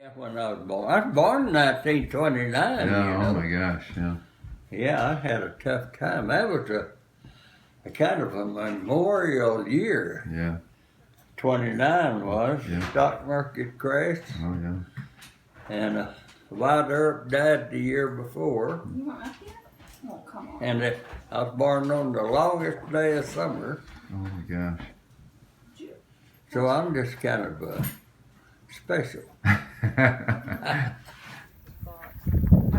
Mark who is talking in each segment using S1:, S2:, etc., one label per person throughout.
S1: Yeah, when I was born in 1929.
S2: Yeah,
S1: you know.
S2: oh my gosh, yeah.
S1: Yeah, I had a tough time. That was a kind of a memorial year.
S2: Yeah.
S1: 29 was.
S2: Yeah.
S1: The stock market crashed.
S2: Oh yeah.
S1: And Wyatt Earp died the year before.
S3: You want up here? Oh, come on.
S1: And I was born on the longest day of summer.
S2: Oh my gosh.
S1: So I'm just kind of special.
S4: My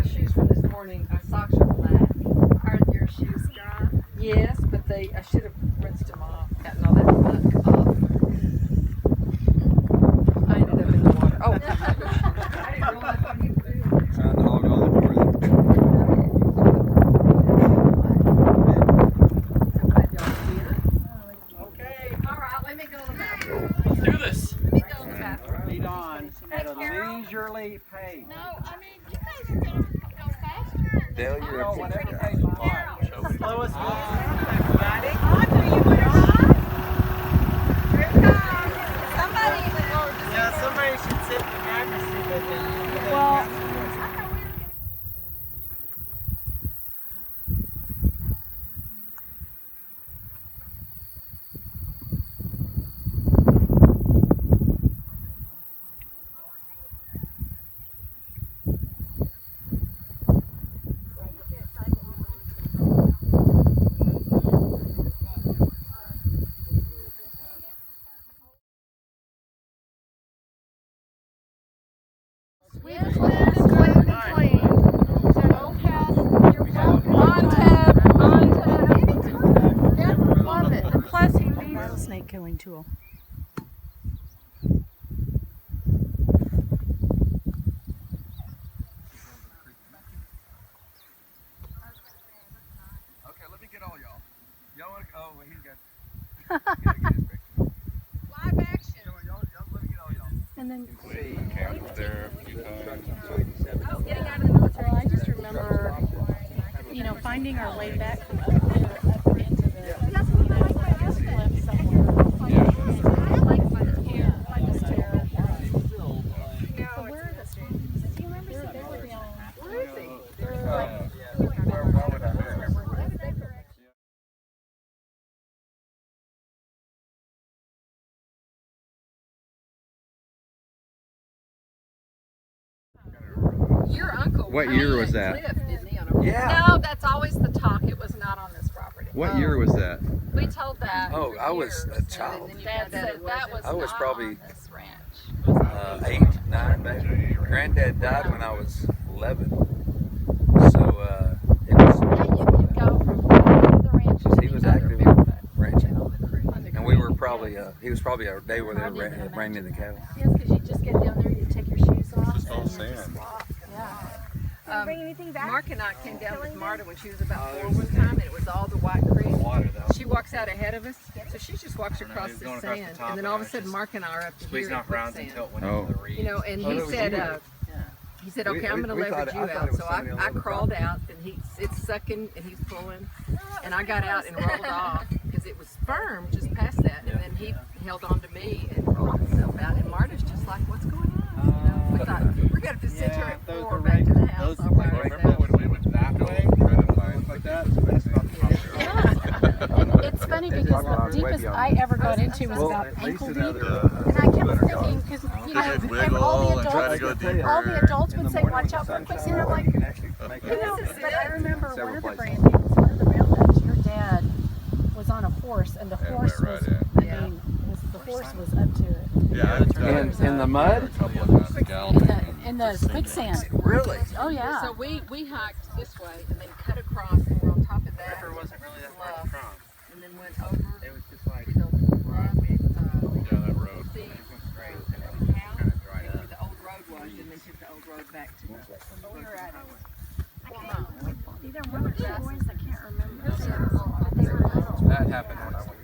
S4: shoes from this morning, our socks are black.
S3: Are your shoes dry?
S4: Yes, but I should have rinsed them off, gotten all that muck off. I ended up in the water. Oh.
S3: I didn't realize what you do.
S2: Found the hog all the more than.
S4: So glad y'all here.
S3: Okay. All right, let me go to the bathroom.
S5: Let's do this.
S3: Let me go to the bathroom.
S5: Lead on at a
S3: Carol.
S5: leisurely pace.
S3: No, I mean, you guys are going to go faster.
S2: Dale,
S5: You
S2: you're
S5: know,
S2: a
S5: whatever
S2: guy.
S5: pace you want. Slowest move, everybody. Yeah, somebody should sit in the driver's seat with him.
S3: Well,
S6: Snake killing tool.
S2: Okay, let me get all y'all. Y'all want to? Oh, he's got.
S3: live action.
S2: Y'all, let me get all y'all.
S6: And then
S2: Camp there a few times.
S3: Getting out of the military.
S6: I just remember, finding our way back from up there up into the left somewhere. Like by the pier, like this terrible. So where are the streets? Do you remember they were down? Where is he? They're like
S2: Where would I be?
S4: Your uncle.
S2: What year was that?
S4: Cliff, didn't he, on a
S3: No, that's always the talk. It was not on this property.
S2: What year was that?
S3: We told that.
S7: Oh,
S3: for
S7: I was
S3: years,
S7: a
S3: and
S7: child.
S3: then Dad said that was
S7: I was
S3: not
S7: probably,
S3: on this ranch.
S7: 8, 9, maybe. Granddad died when I was 11. So it was.
S3: Yeah, you could go from the ranch to
S7: He was
S3: the other
S7: active
S3: barefoot.
S7: ranching,
S3: On the creek.
S7: and we were probably. He was probably a day where they were reining the cattle.
S6: Yes, because you just get down there, you take your shoes off.
S2: Just all
S6: and
S2: sand.
S6: just walk. Yeah.
S4: Bring
S6: anything back?
S4: Mark and I came down with Marta when she was about 4 one time, and it was all the White Creek.
S7: Water though.
S4: She walks out ahead of us, so she just walks across
S5: he's
S4: the
S5: going across the
S4: sand,
S5: top,
S4: and then
S5: and
S4: all
S5: I
S4: of a
S5: was
S4: sudden
S5: just
S4: Mark and I are up to here
S5: Squeezing
S4: in
S5: off rounds
S4: quicksand.
S5: until it went
S2: Oh.
S5: into the Reeves.
S4: You know, and
S7: Oh,
S4: he
S7: that was
S4: said,
S7: you.
S4: he said, okay,
S7: We-
S4: I'm going
S7: we
S4: to
S7: thought-
S4: leverage
S7: I
S4: you
S7: thought it
S4: out.
S7: was
S4: So
S7: somebody on
S4: I
S7: the
S4: crawled out, and it's sucking, and he's pulling, and I got out and rolled off because it was firm just past that, and then he held on to me and rolled himself out. And Marta's just like, what's going on? You know, we thought we're going to sit here at 4 back to the house. all by ourselves.
S5: when we went that way, like that? That's not the problem.
S6: It's funny because the deepest I ever got into was about ankle deep. And I kept thinking, because, and all the adults would say, watch out for quicksand. I'm like, but I remember one of the brandings, one of the railroads, your dad was on a horse, and the horse was, the horse was up to it.
S7: In the mud.
S6: In the quicksand.
S7: Really?
S6: Oh, yeah.
S4: So we hiked this way and then cut across, and we're on top of that.
S5: River wasn't really that far
S4: bluff,
S5: from.
S4: and then went over
S5: It was just like
S4: to the left,
S2: that road.
S4: the house,
S5: dried
S4: where the old road was, and then took the old road back to the
S6: Either one of the boys, I can't remember.
S7: That happened when I went.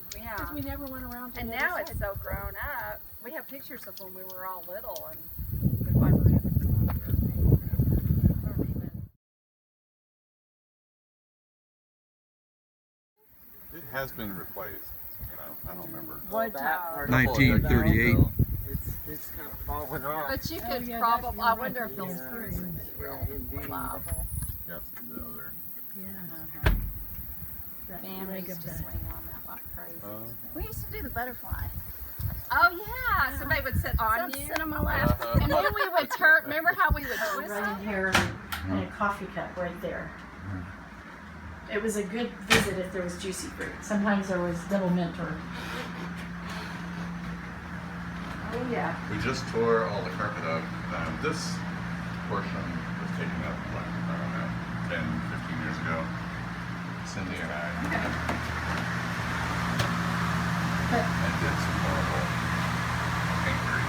S6: Because
S3: yeah.
S6: we never went around to
S3: And
S6: the
S3: now
S6: other
S3: it's
S6: side.
S3: so grown up. We have pictures of when we were all little, and if I were even, I don't even.
S2: It has been replaced. You know, I don't remember.
S3: What
S5: That part of
S2: 1938.
S5: it's kind of falling off.
S3: But you could
S6: yeah,
S3: probably,
S6: that's-
S3: I wonder if those screws would be real reliable.
S2: Yes, the other.
S3: Man, we used to swing on that like crazy.
S6: We used to do the butterfly.
S3: Oh yeah, somebody would sit on you.
S6: Sit on my lap.
S3: And then we would turn, remember how we would twist
S6: Right
S3: them?
S6: in here and a coffee cup right there. It was a good visit if there was juicy fruit. Sometimes there was double mint or.
S3: Oh yeah.
S2: We just tore all the carpet up. This portion was taken up, like, I don't know, 10, 15 years ago. Cindy and I and did some horrible paintering.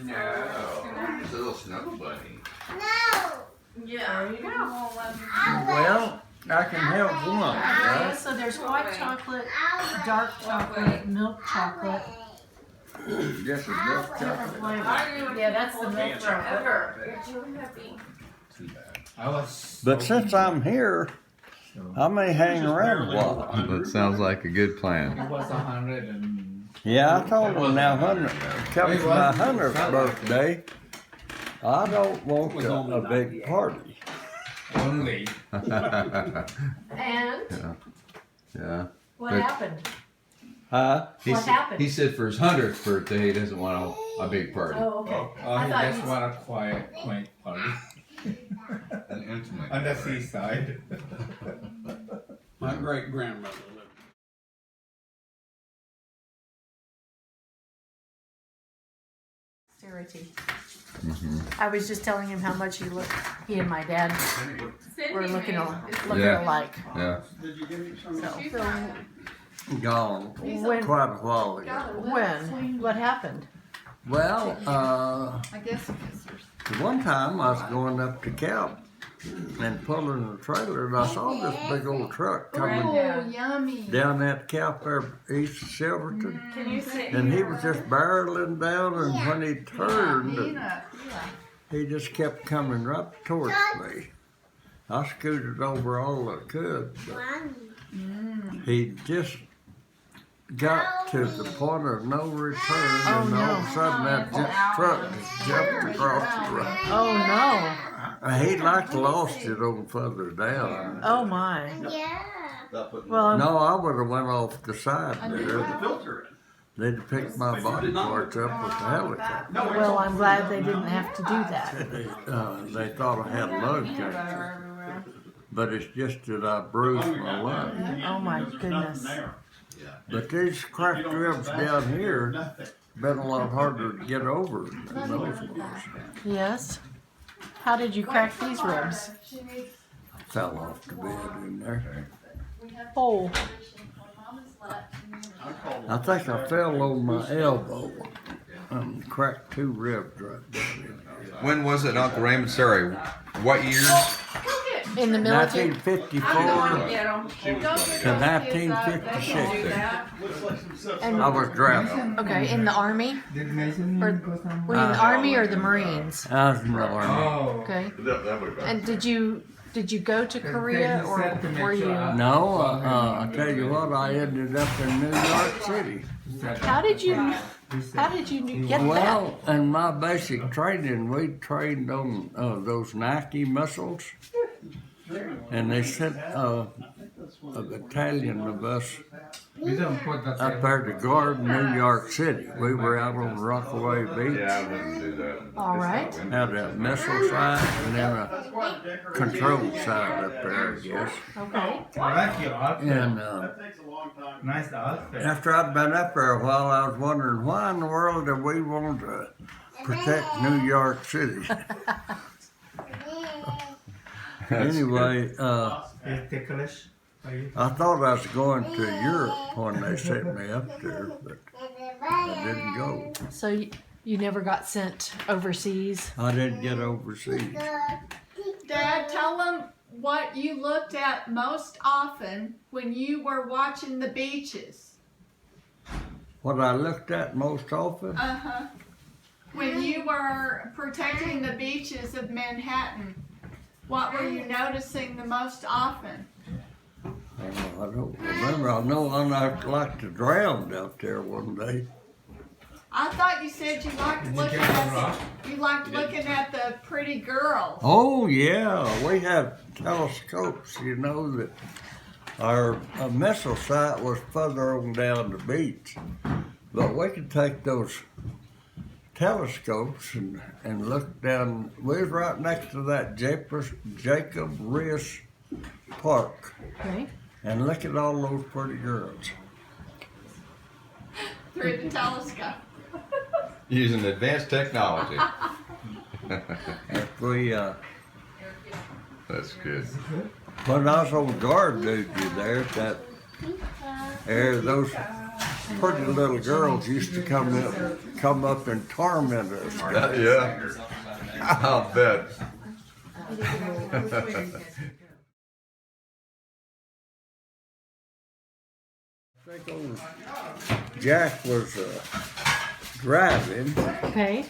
S2: No, it's a little snuggle bunny.
S3: Yeah.
S6: There you go.
S1: Well, I can have one, right?
S6: So there's white chocolate, dark chocolate, milk chocolate,
S1: Just a milk
S6: different
S1: chocolate.
S6: flavors. Yeah, that's the milk chocolate.
S2: Too bad.
S1: But since I'm here, I may hang around a while.
S2: That sounds like a good plan.
S8: It was 100 and
S1: Yeah, I told him now, coming to my 100th birthday, I don't want a big party.
S8: only.
S6: And
S2: Yeah.
S6: what
S2: But-
S6: happened?
S1: Huh?
S6: What happened?
S2: He said for his 100th birthday, he doesn't want a big party.
S6: Oh, okay.
S8: Oh,
S6: I
S8: he
S6: thought
S8: just
S6: you-
S8: want a quiet party
S2: An intimate.
S8: on the seaside.
S9: My great grandmother lived.
S6: Posterity. I was just telling him how much he and my dad were looking
S2: Yeah.
S6: alike.
S2: Yeah.
S9: Did you give me some?
S6: So,
S1: Gone
S6: when,
S1: quite a while ago.
S6: when? What happened?
S1: Well,
S3: I guess because there's.
S1: one time I was going up to Cap and pulling the trailer, and I saw this big old truck coming
S3: yummy.
S1: down that Cap there east of Silverton.
S3: Can you see?
S1: And he was just barreling down, and when he turned,
S3: Yeah.
S1: he just kept coming right towards me. I scooted over all I could, but he just got to the point of no return, and all of a sudden that truck just jumped across the road.
S6: Oh no!
S1: He like lost it on further down.
S6: Oh my! Well,
S1: No, I would have went off the side there.
S9: Filter it.
S1: They'd picked my body parts up with the helicopter.
S6: well, I'm glad they didn't have to do that.
S1: They thought I had lung cancer, but it's just that I bruised my lung.
S6: Oh my
S9: There's
S6: goodness!
S9: nothing there.
S1: But these cracked ribs down here
S9: Nothing.
S1: been a lot harder to get over than those ones.
S6: Yes. How did you crack these ribs?
S1: Fell off the bed in there.
S6: Oh,
S1: I think I fell on my elbow and cracked 2 ribs right there.
S2: When was it, Uncle Raymond? Sorry, what years?
S6: in the military.
S1: 1954 to 1956.
S6: And,
S1: I was drafted.
S6: okay, in the army. Or, were you in the army or the Marines?
S1: I was in the army.
S8: Oh.
S6: Okay. And did you go to Korea or were you?
S1: No, I tell you what, I ended up in New York City.
S6: How did you get that?
S1: Well, in my basic training, we trained on those Nike missiles, and they sent a battalion of us
S8: We don't put the
S1: up there to Garden, New York City. We were out on Rockaway Beach.
S2: Yeah, I wouldn't do that.
S6: All right.
S2: It's not
S1: Had
S2: windy.
S1: a missile site and then a control site up there, I guess.
S6: Okay.
S8: I like your outfit.
S1: And
S8: Nice outfit.
S1: after I'd been up there a while, I was wondering why in the world do we want to protect New York City? Anyway,
S8: It's ticklish for you.
S1: I thought I was going to Europe when they sent me up there, but I didn't go.
S6: So you never got sent overseas?
S1: I didn't get overseas.
S10: Dad, tell them what you looked at most often when you were watching the beaches.
S1: What I looked at most often?
S10: Uh-huh. When you were protecting the beaches of Manhattan, what were you noticing the most often?
S1: I don't remember. I know I like to drown out there one day.
S10: I thought you said you liked looking at the pretty girls.
S1: Oh yeah, we have telescopes. You know that our missile site was further on down the beach, but we could take those telescopes and look down. We was right next to that Jacob Reeves Park,
S6: Okay.
S1: and look at all those pretty girls.
S10: Through the telescope.
S11: Using advanced technology.
S1: If we
S2: That's good.
S1: when I was on guard duty there, those pretty little girls used to come up and torment us.
S2: Yeah. I'll bet.
S1: I think old Jack was driving,
S6: Okay.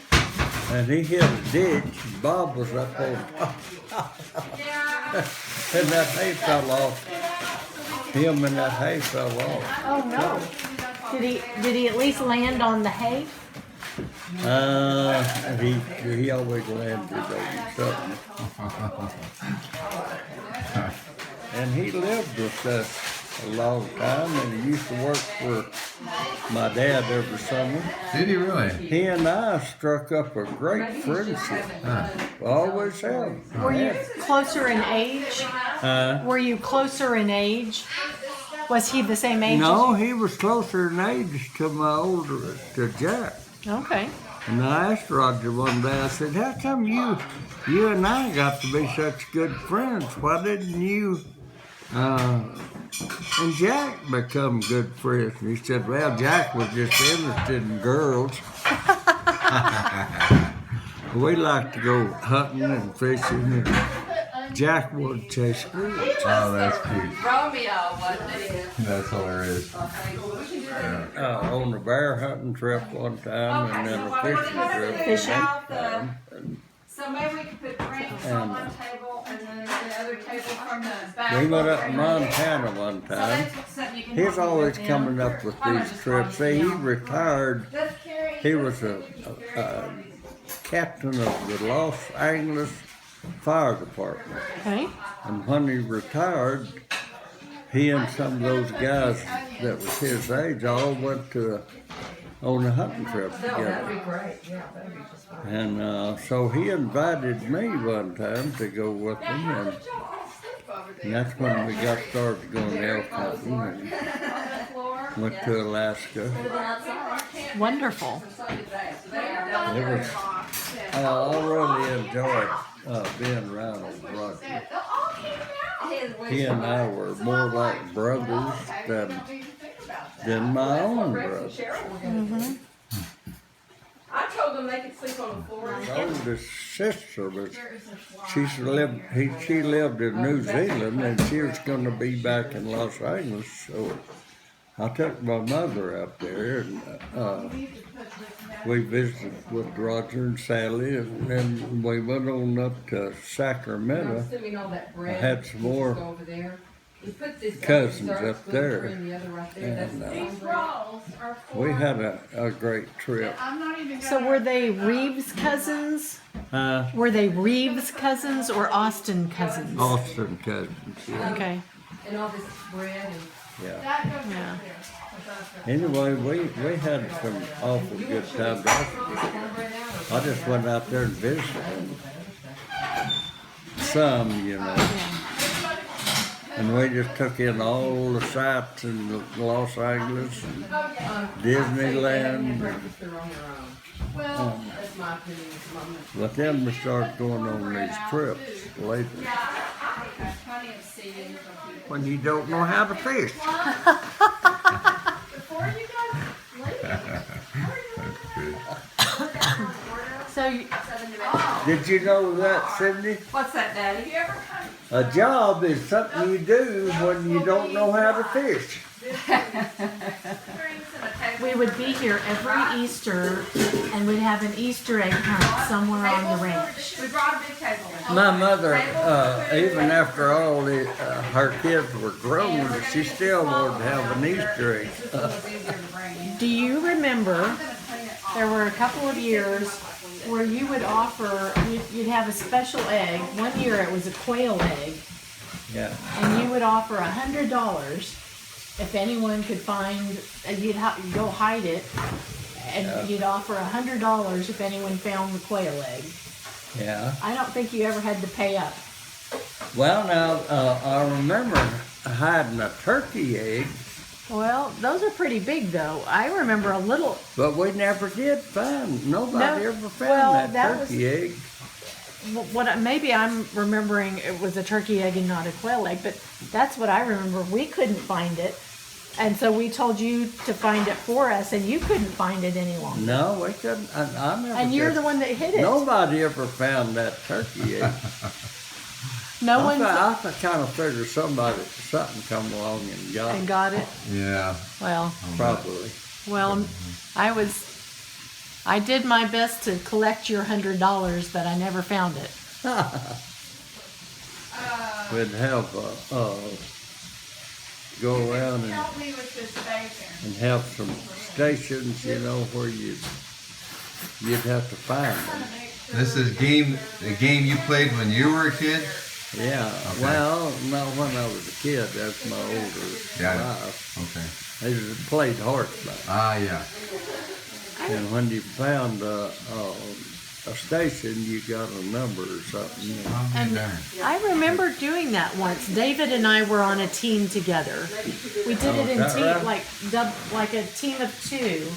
S1: and he hit a ditch. And Bob was up on and that hay fell off. Him and that hay fell off.
S6: Oh no. Did he at least land on the hay?
S1: He always landed on something. And he lived with us a long time, and he used to work for my dad every summer.
S11: Did he really?
S1: He and I struck up a great friendship. Always have.
S6: Were you closer in age? Were you closer in age? Was he the same age?
S1: No, he was closer in age to Jack.
S6: Okay.
S1: And I asked Roger one day, I said, how come you and I got to be such good friends? Why didn't you and Jack become good friends? And he said, well, Jack was just interested in girls. We like to go hunting and fishing, and Jack would chase girls.
S11: Oh, that's cute.
S4: Romeo, wasn't it?
S11: That's hilarious.
S1: On a bear hunting trip one time, and then a fishing trip.
S6: Fishing.
S10: So maybe we could put drinks on one table and then the other table from the back.
S1: We went up to Montana one time. He's always coming up with these trips. See, he retired. He was a captain of the Los Angeles Fire Department.
S6: Okay.
S1: And when he retired, he and some of those guys that was his age all went on a hunting trip together.
S4: Great. Yeah, that'd be just fine.
S1: And so he invited me one time to go with him, and that's when we got started going elk hunting and went to Alaska.
S6: Wonderful.
S1: It was, I really enjoyed being around old Roger. He and I were more like brothers than my own brothers.
S6: Mm-hmm.
S4: I told them they could sleep on the floor.
S1: My oldest sister she lived in New Zealand, and she was going to be back in Los Angeles, so I took my mother up there, and we visited with Roger and Sally, and then we went on up to Sacramento. I had some more cousins up there, and we had a great trip.
S6: So were they Reeves cousins? Were they Reeves cousins or Austin cousins?
S1: Austin cousins, yeah.
S6: Okay.
S4: And all this bread and
S1: Yeah.
S10: That goes
S6: Yeah.
S10: up there.
S1: Anyway, we had some awful good times. I just went out there and visited some, you know. And we just took in all the sights in Los Angeles and Disneyland.
S10: Well,
S4: That's my opinion. It's my opinion.
S1: But then we started going on these trips later.
S10: plenty of seating for people.
S1: When you don't know how to fish.
S10: Before you guys leave.
S6: So, you-
S1: Did you know that, Cindy?
S3: What's that, Daddy?
S10: You ever come?
S1: A job is something you do when you don't know how to fish.
S6: we would be here every Easter, and we'd have an Easter egg hunt somewhere on the ranch.
S3: We brought a big table in.
S1: My mother, even after all her kids were grown, she still wanted to have an Easter egg.
S6: Do you remember, there were a couple of years where you would offer, you'd have a special egg. One year it was a quail egg,
S1: Yeah.
S6: and you would offer $100 if anyone could find, you'd go hide it, and you'd offer $100 if anyone found the quail egg.
S1: Yeah.
S6: I don't think you ever had to pay up.
S1: Well, now, I remember hiding a turkey egg,
S6: Well, those are pretty big though. I remember a little,
S1: but we never did find, nobody
S6: No,
S1: ever found
S6: well,
S1: that
S6: that
S1: turkey egg.
S6: maybe I'm remembering it was a turkey egg and not a quail egg, but that's what I remember. We couldn't find it. And so we told you to find it for us, and you couldn't find it any longer.
S1: No, we couldn't. I never
S6: And you're
S1: did.
S6: the one that hid it.
S1: Nobody ever found that turkey egg.
S6: No one
S1: I kind of figured something come along and got
S6: and
S1: it.
S6: got it.
S11: Yeah.
S6: Well,
S1: Probably.
S6: well, I did my best to collect your $100, but I never found it.
S1: We'd have go around and
S10: Help me with this bacon.
S1: have some stations, you know, where you'd have to find them.
S11: This is the game you played when you were a kid?
S1: Yeah.
S11: Okay.
S1: Well, not when I was a kid. That's my older
S11: Got it.
S1: wife.
S11: Okay.
S1: They just played horseback.
S11: Ah, yeah.
S1: And when you found a station, you got a number or something.
S11: Oh,
S6: And
S11: darn.
S6: I remember doing that once. David and I were on a team together. We did it in
S1: is that
S6: team,
S1: right?
S6: like a team of two,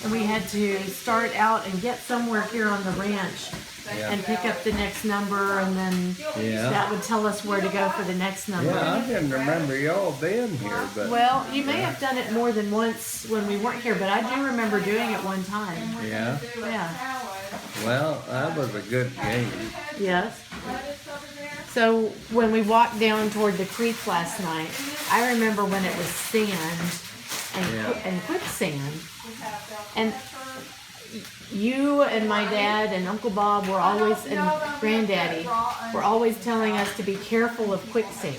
S6: and we had to start out and get somewhere here on the ranch and pick up the next number, and then
S1: Yeah.
S6: that would tell us where to go for the next number.
S1: Yeah, I didn't remember y'all being here, but
S6: Well, you may have done it more than once when we weren't here, but I do remember doing it one time.
S1: yeah.
S6: Yeah.
S1: Well, that was a good game.
S6: Yes. So when we walked down toward the creek last night, I remember when it was sand and quicksand, and you and my dad and Uncle Bob were always, and Granddaddy were always telling us to be careful of quicksand.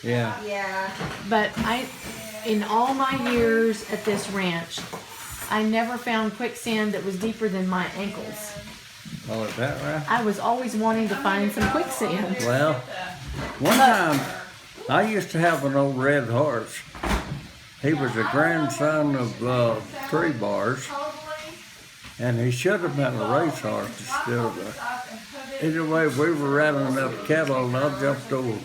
S1: Yeah.
S6: But in all my years at this ranch, I never found quicksand that was deeper than my ankles.
S1: Oh, is that right?
S6: I was always wanting to find some quicksand.
S1: Well, one time I used to have an old red horse. He was a grandson of Three Bars, and he should have been a racehorse instead of a. Anyway, we were running up cattle, and I jumped over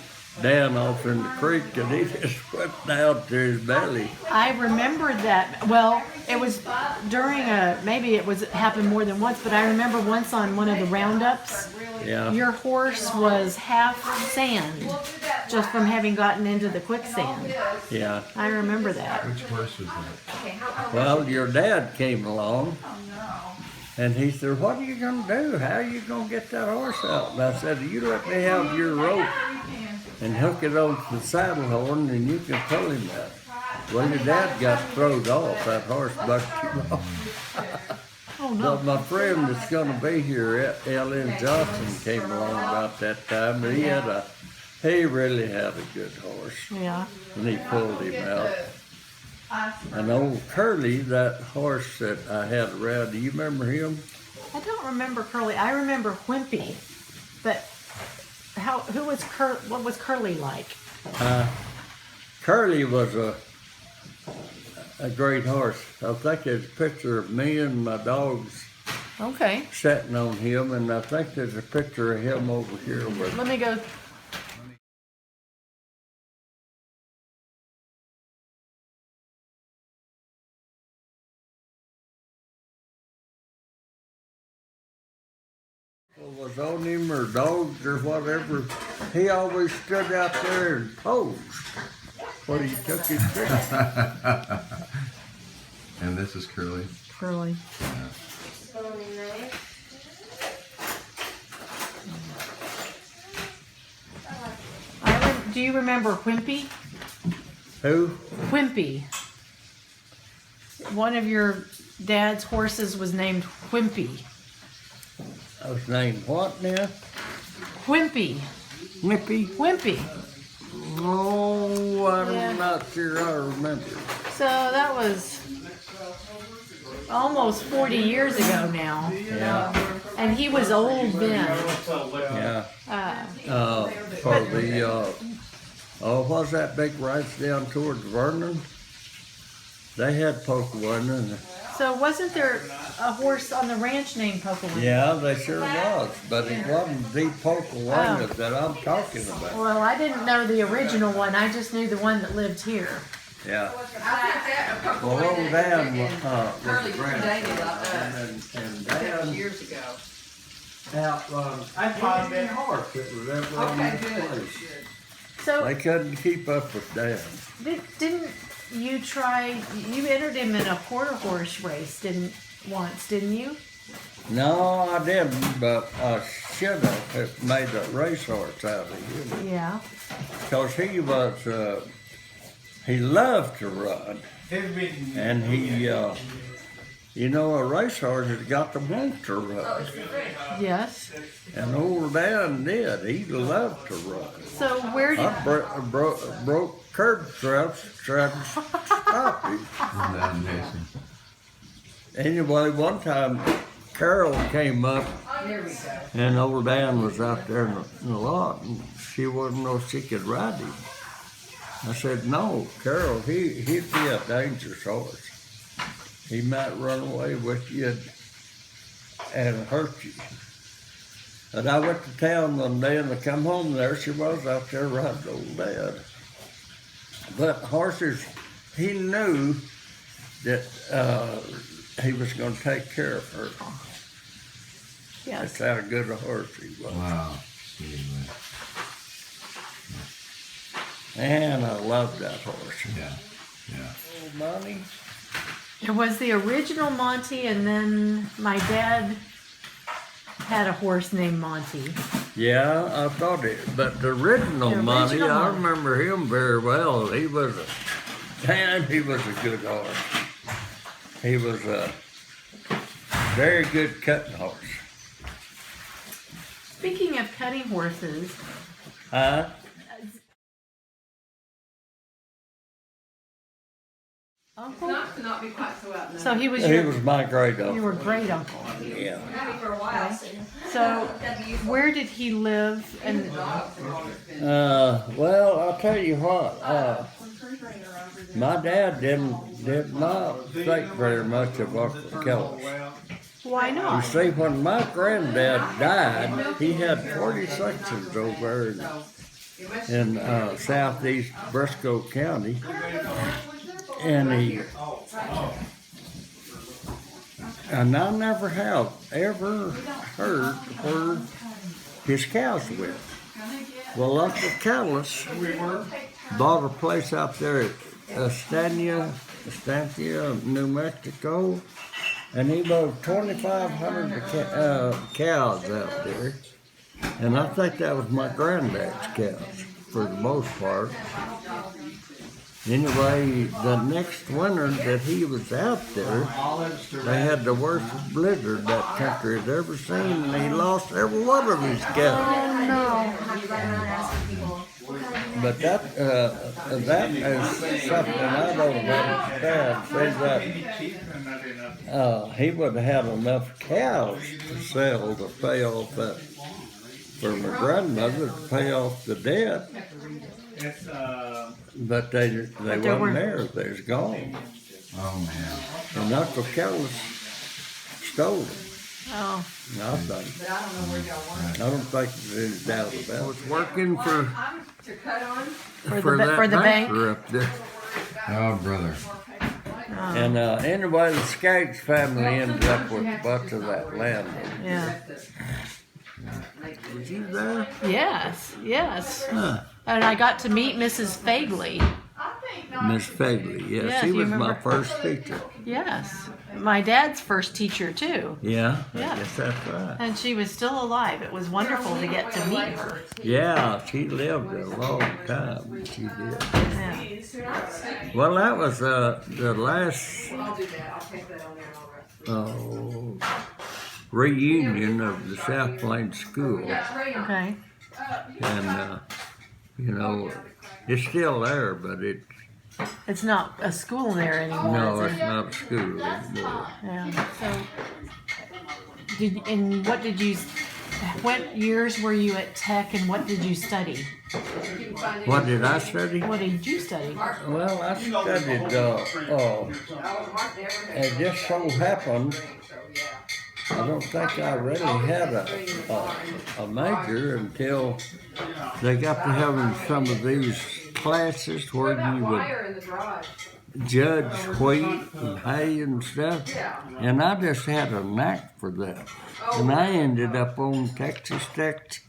S1: Dan off in the creek, and he just went down to his belly.
S6: I remembered that. Well, it was during maybe it happened more than once, but I remember once on one of the roundups,
S1: Yeah.
S6: your horse was half sand just from having gotten into the quicksand.
S1: Yeah.
S6: I remember that.
S11: Which horse was that?
S1: Well, your dad came along, and he said, "What are you going to do? How are you going to get that horse out?" And I said, "You let me have your rope and hook it on to the saddle horn, and you can pull him out." Well, your dad got thrown off. That horse bucked him off.
S6: Oh no.
S1: But my friend that's going to be here, Ellen Johnson, came along about that time, and he really had a good horse,
S6: Yeah.
S1: and he pulled him out. And old Curly, that horse that I had around, do you remember him?
S6: I don't remember Curly. I remember Wimpy, but what was Curly like?
S1: Curly was a great horse. I think there's a picture of me and my dogs
S6: Okay.
S1: sitting on him, and I think there's a picture of him over here with.
S6: Let me go.
S1: Was on him or dogs or whatever. He always stood out there and posed when he took his picture.
S11: And this is Curly.
S6: Curly. Do you remember Wimpy?
S1: Who?
S6: Wimpy. One of your dad's horses was named Wimpy.
S1: I was named what now?
S6: Wimpy.
S1: Whippy?
S6: Wimpy.
S1: Oh, I'm not sure I remember.
S6: So that was almost 40 years ago now.
S1: Yeah.
S6: And he was old then.
S1: Yeah. For the, what's that big ranch down towards Vernon? They had Pokewin.
S6: So wasn't there a horse on the ranch named Pokewin?
S1: Yeah, they sure was, but it wasn't the Pokewin that I'm talking about.
S6: Well, I didn't know the original one. I just knew the one that lived here.
S1: Yeah.
S4: Well,
S1: old Dan was
S4: Curly
S1: the
S4: dated
S1: grandson, and Dan
S4: years ago.
S1: outrun any horse that was ever on this place.
S6: So
S1: They couldn't keep up with Dan.
S6: didn't you try? You entered him in a quarter horse race, didn't you?
S1: No, I didn't, but I should have made a racehorse out of him.
S6: Yeah.
S1: Because he loved to run. And he, a racehorse has got to want to run.
S6: Yes.
S1: And old Dan did. He loved to run.
S6: So where did
S1: I broke curb straps trying to stop him. Anyway, one time Carol came up and old Dan was out there in the lot and she wouldn't know she could ride him. I said, no, Carol, he'd be a dangerous horse. He might run away with you and hurt you. And I went to town one day and I come home, there she was out there riding old Dad. But horses, he knew that he was going to take care of her.
S6: Yes.
S1: That's how good a horse he was.
S11: Wow.
S1: And I loved that horse.
S11: Yeah.
S1: Old Monty.
S6: It was the original Monty, and then my dad had a horse named Monty.
S1: Yeah, I thought it, but the original Monty, I
S6: Monty.
S1: remember him very well. He was a good horse. He was a very good cutting horse.
S6: Speaking of cutting horses,
S1: Huh?
S6: Uncle?
S4: Not be quite so out
S6: So he was
S1: He
S6: your,
S1: was my great uncle.
S6: you were great uncle.
S1: Yeah.
S4: for a while.
S6: So where did he live? And
S1: Well, I'll tell you what. My dad did not think very much of Uncle Kellis.
S6: why
S1: You
S6: not?
S1: see, when my granddad died, he had 40 sections over in southeast Briscoe County, and I never have ever heard where his cows went. Well, Uncle Kellis bought a place out there at Estancia, New Mexico, and he bought 2,500 cows out there. And I think that was my granddad's cows for the most part. Anyway, the next winter that he was out there, they had the worst blizzard that country had ever seen, and he lost every one of his cows.
S6: Oh no.
S1: But that is something I don't understand. Say that he would have had enough cows to sell to pay off that for my grandmother to pay off the debt,
S8: It's
S1: but they wasn't there. They was gone.
S11: Oh man.
S1: And Uncle Kelly stole it.
S6: Oh,
S1: Nothing.
S4: But I don't know where y'all want
S1: I don't think there's any doubt about it. It's working for
S4: to cut on.
S6: for the bank.
S1: banker up there.
S11: Oh brother.
S1: And anyway, the Skaggs family ended up with a bunch of that land.
S6: Yeah.
S1: Was you there?
S6: Yes. Yes.
S1: Huh.
S6: And I got to meet Mrs. Fagley.
S1: Miss Fagley, yes,
S6: Yes,
S1: she
S6: you
S1: was my
S6: remember?
S1: first teacher.
S6: Yes. My dad's first teacher too.
S1: Yeah,
S6: Yeah.
S1: I guess that's right.
S6: And she was still alive. It was wonderful to get to meet her.
S1: Yeah, she lived a long time. She did.
S6: Yeah.
S1: Well, that was the last
S4: I'll do that. I'll take that on there and all right.
S1: reunion of the South Plains School,
S6: Okay.
S1: and you know, it's still there, but
S6: It's not a school there anymore.
S1: no,
S6: is
S1: it's
S6: it?
S1: not a school anymore.
S6: Yeah. So, what years were you at Tech, and what did you study?
S1: What did I study?
S6: What did you study?
S1: Well, I studied. It just so happened. I don't think I really had a major until they got to having some of these classes where you would judge wheat and hay and stuff. And I just had a knack for that. And I ended up on Texas Tech's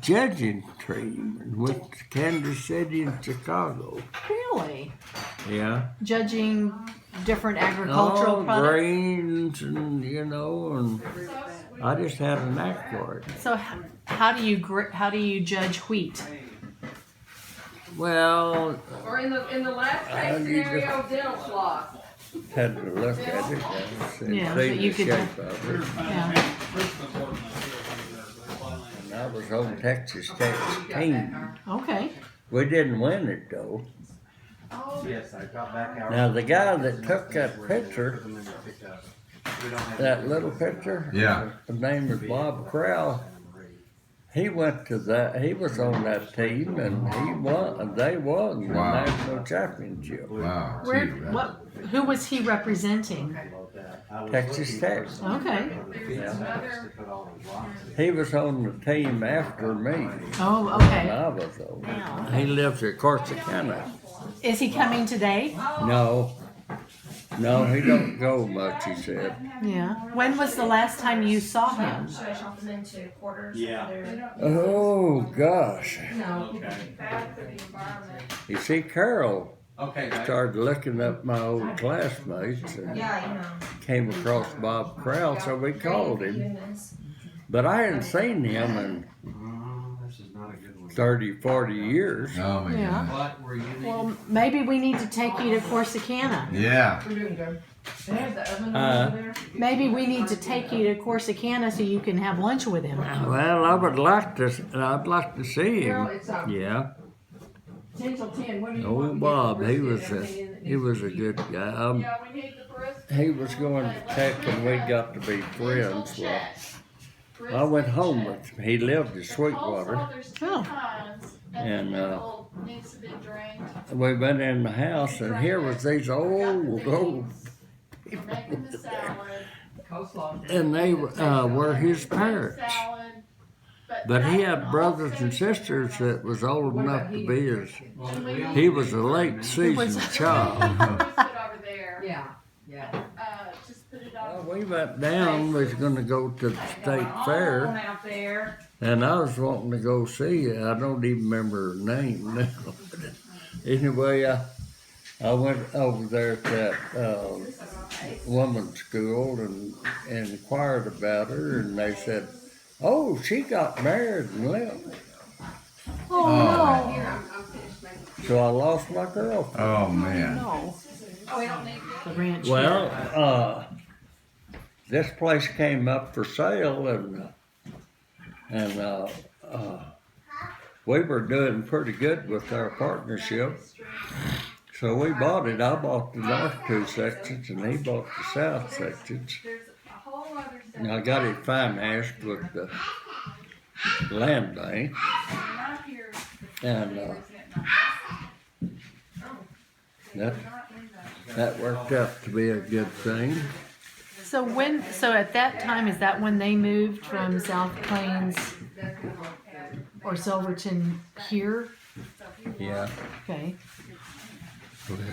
S1: judging team and went to Kansas City and Chicago.
S6: Really?
S1: Yeah.
S6: Judging different agricultural
S1: All
S6: products.
S1: grains and and I just had a knack for it.
S6: So how do you judge wheat?
S1: Well,
S4: Or in the last
S1: I
S4: case
S1: need to-
S4: scenario, dental floss.
S1: had to look at it and
S6: Yeah,
S1: see
S6: but
S1: the
S6: you could-
S1: shape of it.
S6: Yeah.
S1: And I was on Texas Tech's team.
S6: Okay.
S1: We didn't win it though.
S8: yes, I got back out.
S1: Now the guy that took that picture, that little picture,
S11: Yeah.
S1: the name was Bob Crowell. He went to that. He was on that team, and he won. They won the
S11: Wow.
S1: national championship.
S11: Wow.
S6: Where?
S11: Gee, that-
S6: What? Who was he representing?
S1: Texas Tech.
S6: Okay.
S1: Yeah. He was on the team after me.
S6: Oh,
S1: And
S6: okay.
S1: I was on. He lives at Corsicana.
S6: Is he coming today?
S1: No. No, he don't go much, he said.
S6: Yeah. When was the last time you saw him?
S8: Yeah.
S1: Oh, gosh. You see, Carol
S8: Okay, guys.
S1: started looking up my old classmates and came across Bob Crowell, so we called him. But I hadn't seen him in 30, 40 years.
S11: Oh my
S6: Yeah.
S11: God.
S8: What were you?
S6: Well, maybe we need to take you to Corsicana.
S11: Yeah.
S6: Maybe we need to take you to Corsicana so you can have lunch with him.
S1: Well, I'd like to see him. Yeah.
S4: 10 till 10, what do you
S1: Old
S4: want?
S1: Bob, he was a good guy. He was going to Tech and we got to be friends. Well, I went home with him. He lived in Sweetwater.
S6: Oh.
S1: And we went in the house, and here was these old people, and they were his parents. But he had brothers and sisters that was old enough to be his. He was a late season child.
S4: Yeah, yeah.
S1: Well, we went down. We was going to go to the state fair.
S4: Out there.
S1: And I was wanting to go see it. I don't even remember her name now. Anyway, I went over there to that woman's school and inquired about her, and they said, "Oh, she got married and left."
S6: Oh,
S1: So I lost my girlfriend.
S11: Oh man.
S6: no. The ranch.
S1: Well, this place came up for sale, and we were doing pretty good with our partnership. So we bought it. I bought the north two sections, and he bought the south sections. And I got it financed with the land bank. And that worked out to be a good thing.
S6: So at that time, is that when they moved from South Plains or Silverton here?
S1: Yeah.
S6: Okay.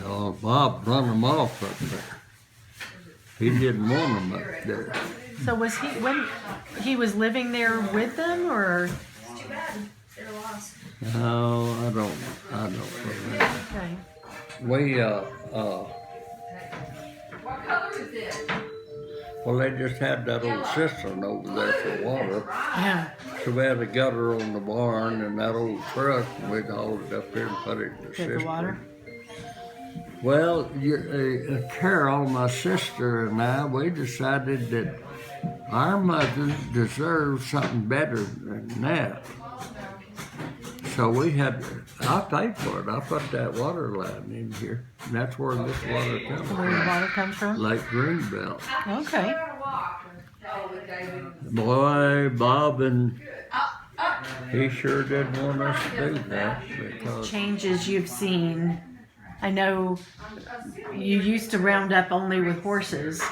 S1: Well, Bob run them off up there. He didn't want them up there.
S6: So was he when he was living there with them, or?
S3: It's too bad. They're lost.
S1: No, I don't remember.
S6: Okay.
S1: We
S4: What color is it?
S1: well, they just had that old cistern over there for water.
S6: Yeah.
S1: So we had a gutter on the barn and that old truck, and we'd haul it up here and put it in the
S6: Get
S1: cistern.
S6: the water.
S1: Well, Carol, my sister, and I, we decided that our mothers deserved something better than that. So I paid for it. I put that water line in here. And that's where this water comes
S6: Where the
S1: from.
S6: water comes from?
S1: Lake Greenbelt.
S6: Okay.
S1: Boy, Bob, and he sure didn't want us to do that because
S6: Changes you've seen. I know you used to round up only with horses,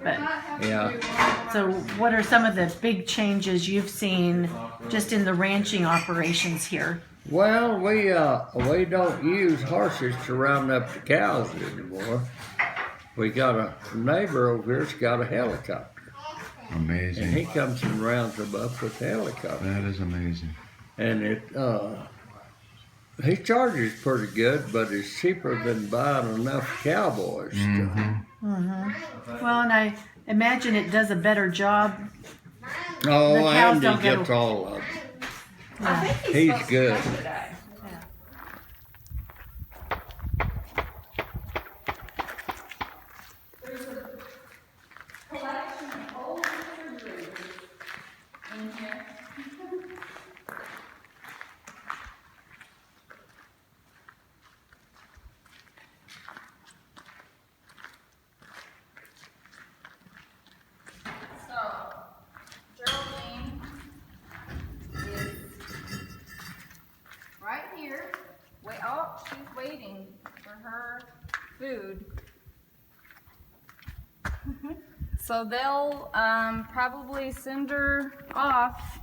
S6: but
S1: yeah.
S6: so what are some of the big changes you've seen just in the ranching operations here?
S1: Well, we don't use horses to round up the cows anymore. We got a neighbor over here's got a helicopter.
S2: Amazing.
S1: And he comes and rounds them up with the helicopter.
S2: That is amazing.
S1: And he charges pretty good, but it's cheaper than buying enough cowboys.
S6: Well, and I imagine it does a better job.
S1: Oh,
S6: The cows
S1: Andy
S6: don't get
S1: gets all of them.
S6: Yeah.
S1: He's good.
S3: Geraldine is right here. Wait, oh, she's waiting for her food. So they'll probably send her off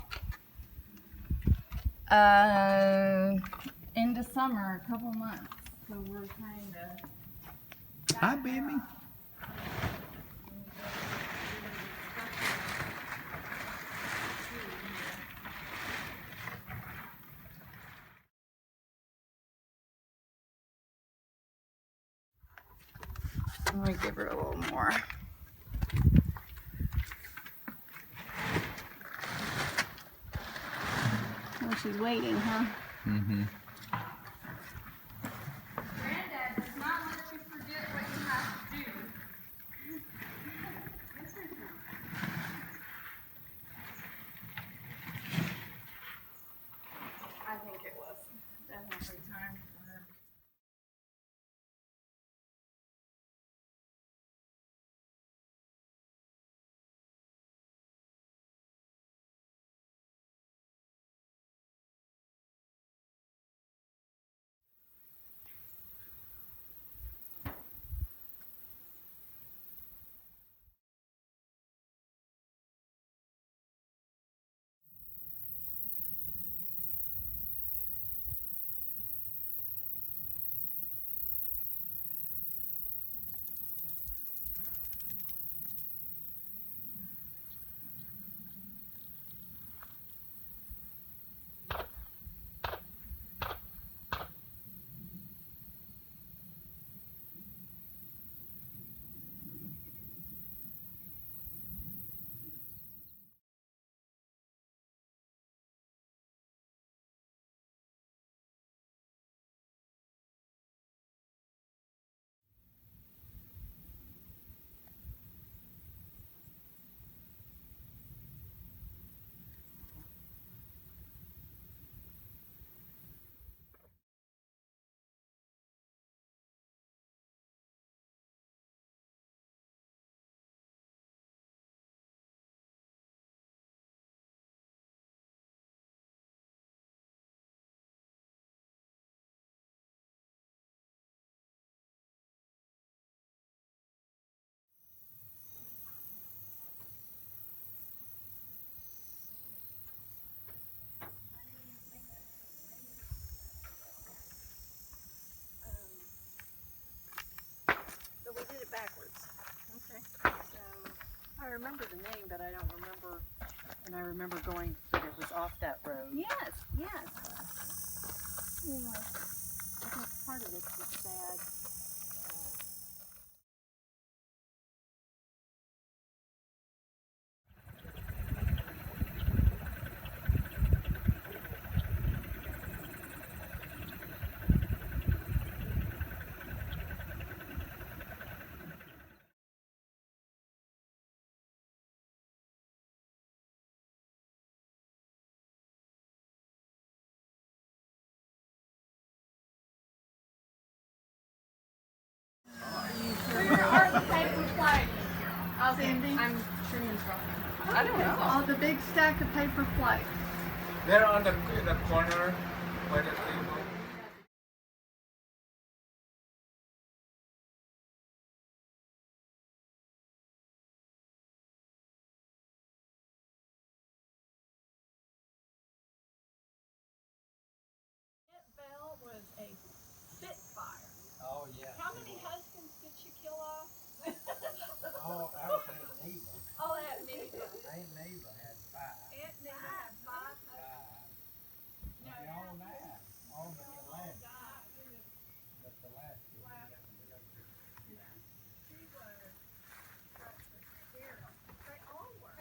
S3: into summer, a couple months. So we're kind of.
S9: Hi, baby.
S3: Let me give her a little more. Oh, she's waiting, huh?
S2: Mm-hmm.
S3: Granddad does not let you forget what you have to do. I think it was definitely time. remember the name, but I don't remember. And I remember going, but it was off that road.
S6: Yes, yes.
S3: Yeah. I think part of it's the sad.
S10: Where are the paper plates?
S4: Cindy? I'm trimming from. I don't know.
S10: Oh, the big stack of paper plates.
S7: They're on in the corner by the table.
S10: Bell was a spitfire.
S8: Oh, yeah.
S10: How many husbands did she kill off?
S8: Oh, I was Aunt Neva.
S10: Oh, Aunt Neva.
S8: Aunt Neva had 5.
S10: Aunt Neva had 5 husbands. No,
S8: They all died. All but the last.
S10: died.
S8: But the last two.
S10: She was. They all were.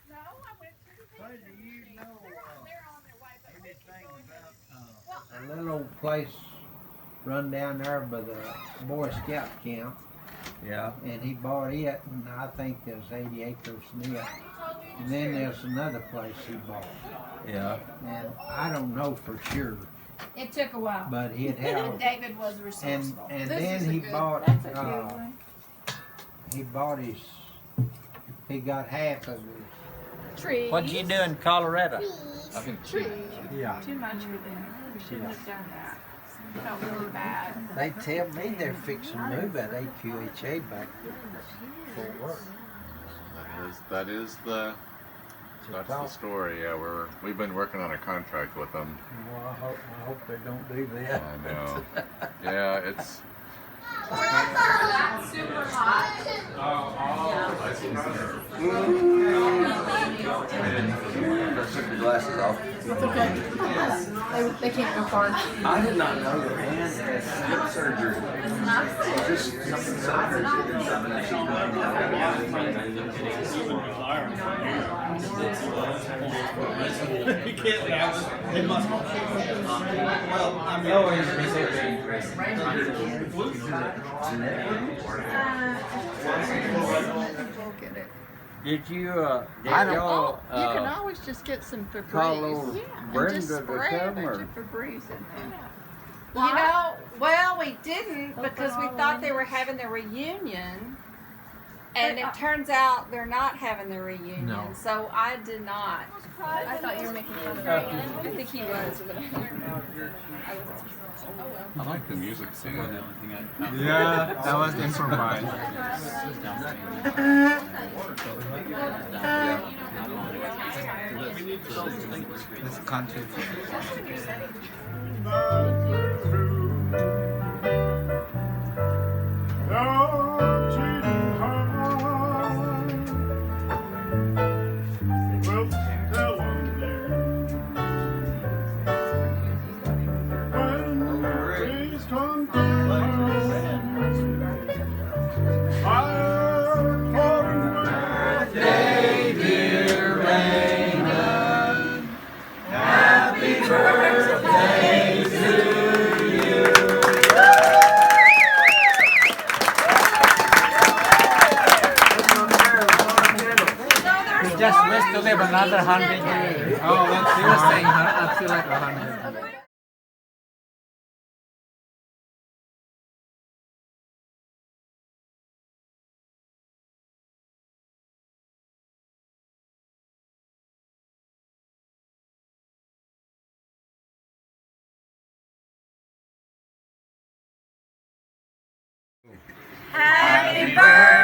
S10: No, I went to the
S8: So do you know
S10: They're on their way, but we can
S8: anything
S10: go ahead
S8: about a little old place run down there by the Boy Scout camp?
S7: Yeah.
S8: And he bought it, and I think there's 80 acres near. And then there's another place he bought.
S7: Yeah.
S8: And I don't know for sure,
S6: It took a while.
S8: but he'd have.
S6: David was resourceful.
S8: And
S4: This
S8: then
S4: is a
S8: he
S4: good-
S8: bought.
S6: That's a good one.
S8: He bought his. He got half of his.
S6: Trees.
S7: What'd you do in Colorado?
S6: Trees.
S8: Yeah.
S6: Too much for them. We shouldn't have done that. Felt really bad.
S8: They tell me they're fixing to move that AQHA back to Fort Worth.
S2: That's the story. Yeah, we've been working on a contract with them.
S8: Well, I hope they don't do that.
S2: I know. Yeah, it's.
S10: That's super hot.
S11: Took your glasses off.
S6: It's okay. They can't go far.
S11: I did not know your hand had hip surgery. Is this something surgery or something that
S9: You can't have it. It must. Well, I mean,
S1: Did you, did
S10: I don't
S1: y'all,
S10: know. You can always just get some Febreze.
S1: call old
S10: And
S1: Brenda
S10: just
S1: to
S10: spray
S1: come,
S10: it
S1: or?
S10: with Febreze in there.
S3: You know, well, we didn't because we thought they were having their reunion. And it turns out they're not having the reunion.
S8: No.
S3: So I did not.
S6: I thought you were making fun of
S3: I think he was. But
S2: I like the music scene.
S7: Yeah, that was improvised. This country.
S8: Just wish to live another 100 years.
S7: Oh, that's you were saying, I feel like 100.
S3: Happy birthday.